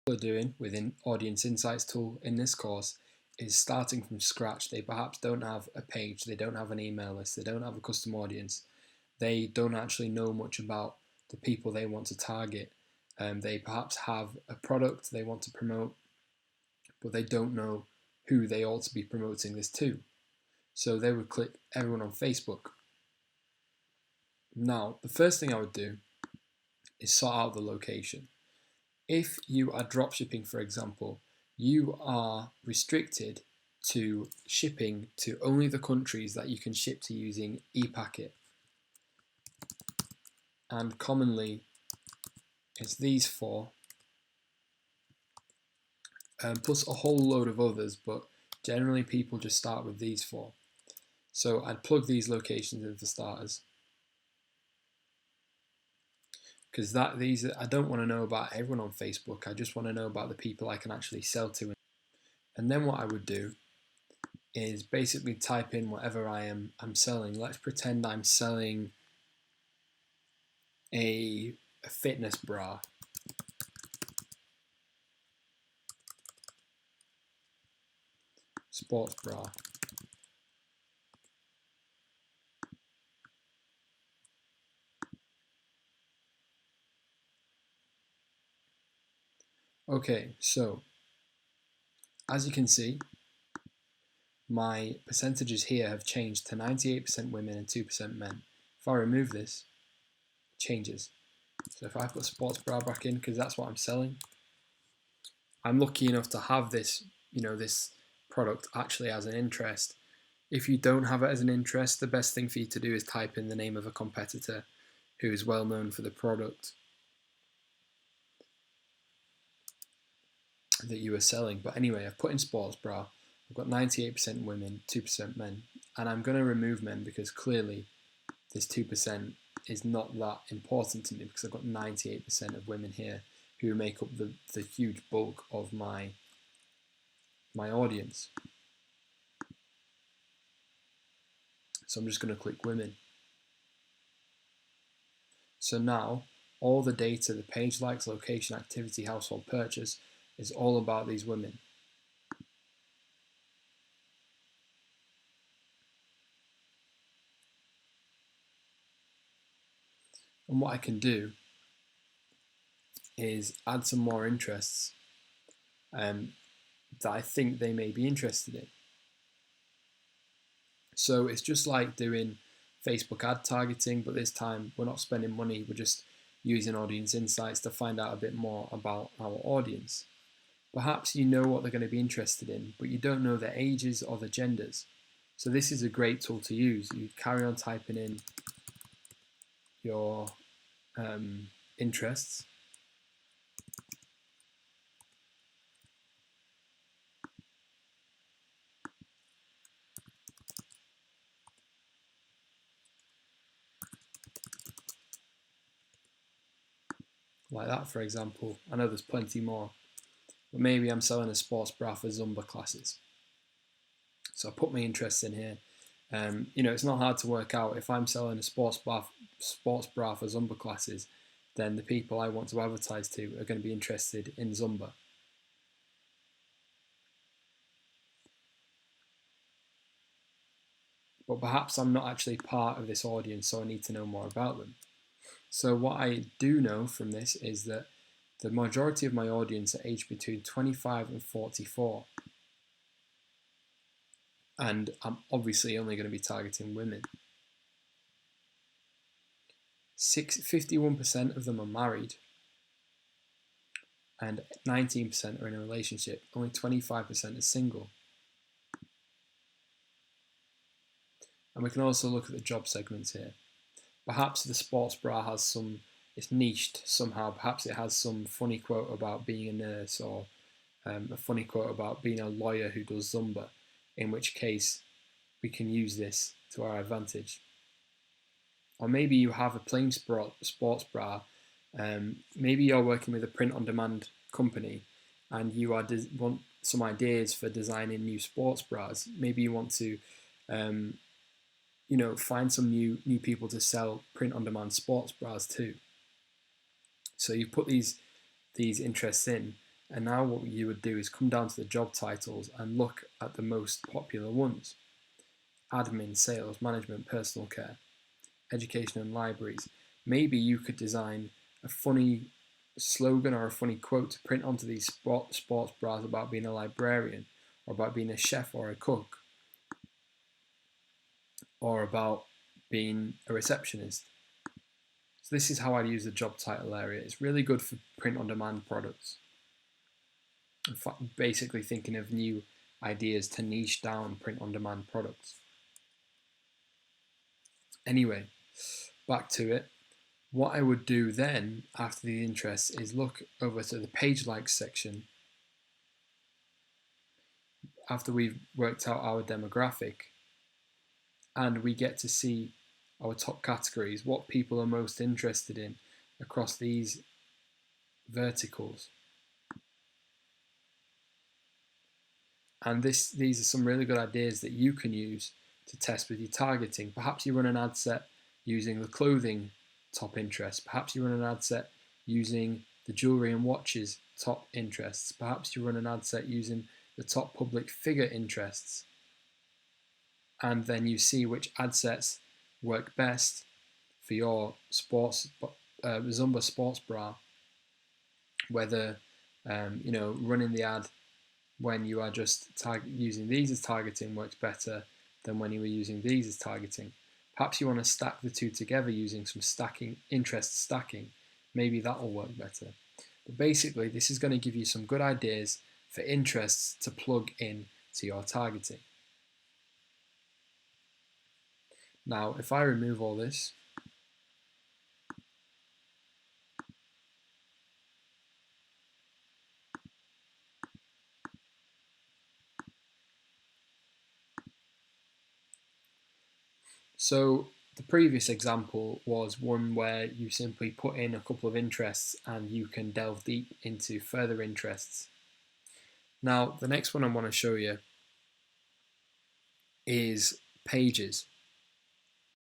Are doing within Audience Insights tool in this course is starting from scratch. They perhaps don't have a page, they don't have an email list, they don't have a custom audience, they don't actually know much about the people they want to target. They perhaps have a product they want to promote, but they don't know who they ought to be promoting this to. So they would click everyone on Facebook. Now, the first thing I would do is sort out the location. If you are dropshipping, for example, you are restricted to shipping to only the countries that you can ship to using ePacket. And commonly, it's these four, plus a whole load of others, but generally people just start with these four. So I'd plug these locations in for starters. Because I don't want to know about everyone on Facebook, I just want to know about the people I can actually sell to. And then what I would do is basically type in whatever I'm selling. Let's pretend I'm selling a fitness bra. Sports bra. Okay, so as you can see, my percentages here have changed to 98% women and 2% men. If I remove this, it changes. So if I put sports bra back in, because that's what I'm selling, I'm lucky enough to have this, this product actually as an interest. If you don't have it as an interest, the best thing for you to do is type in the name of a competitor who is well known for the product that you are selling. But anyway, I've put in sports bra. I've got 98% women, 2% men, and I'm going to remove men because clearly this 2% is not that important to me because I've got 98% of women here who make up the huge bulk of my audience. So I'm just going to click women. So now all the data, the page likes, location, activity, household purchase, is all about these women. And what I can do is add some more interests that I think they may be interested in. So it's just like doing Facebook ad targeting, but this time we're not spending money, we're just using Audience Insights to find out a bit more about our audience. Perhaps you know what they're going to be interested in, but you don't know their ages or their genders. So this is a great tool to use. You carry on typing in your interests. Like that, for example. I know there's plenty more, but maybe I'm selling a sports bra for Zumba classes. So I put my interests in here. It's not hard to work out. If I'm selling a sports bra for Zumba classes, then the people I want to advertise to are going to be interested in Zumba. But perhaps I'm not actually part of this audience, so I need to know more about them. So what I do know from this is that the majority of my audience are aged between 25 and 44. And I'm obviously only going to be targeting women. 51% of them are married and 19% are in a relationship. Only 25% are single. And we can also look at the job segments here. Perhaps the sports bra has it's niched somehow. Perhaps it has some funny quote about being a nurse or a funny quote about being a lawyer who does Zumba, in which case we can use this to our advantage. Or maybe you have a plain sports bra. Maybe you're working with a print-on-demand company and you want some ideas for designing new sports bras. Maybe you want to find some new people to sell print-on-demand sports bras too. So you put these interests in, And now what you would do is come down to the job titles and look at the most popular ones. Admin, sales, management, personal care, education and libraries. Maybe you could design a funny slogan or a funny quote to print onto these sports bras about being a librarian, or about being a chef or a cook, or about being a receptionist. So this is how I'd use the job title area. It's really good for print on demand products. Basically thinking of new ideas to niche down print on demand products. Anyway, back to it. What I would do then after the interests is look over to the page likes section after we've worked out our demographic, and we get to see our top categories, what people are most interested in across these verticals. And these are some really good ideas that you can use to test with your targeting. Perhaps you run an ad set using the clothing top interests. Perhaps you run an ad set using the jewelry and watches top interests. Perhaps you run an ad set using the top public figure interests. And then you see which ad sets work best for your sports Zumba sports bra. Whether running the ad when you are just using these as targeting works better than when you were using these as targeting. Perhaps you want to stack the two together using some interest stacking. Maybe that will work better. But basically, this is going to give you some good ideas for interests to plug in to your targeting. Now, if I remove all this, so the previous example was one where you simply put in a couple of interests and you can delve deep into further interests. Now, the next one I want to show you is pages.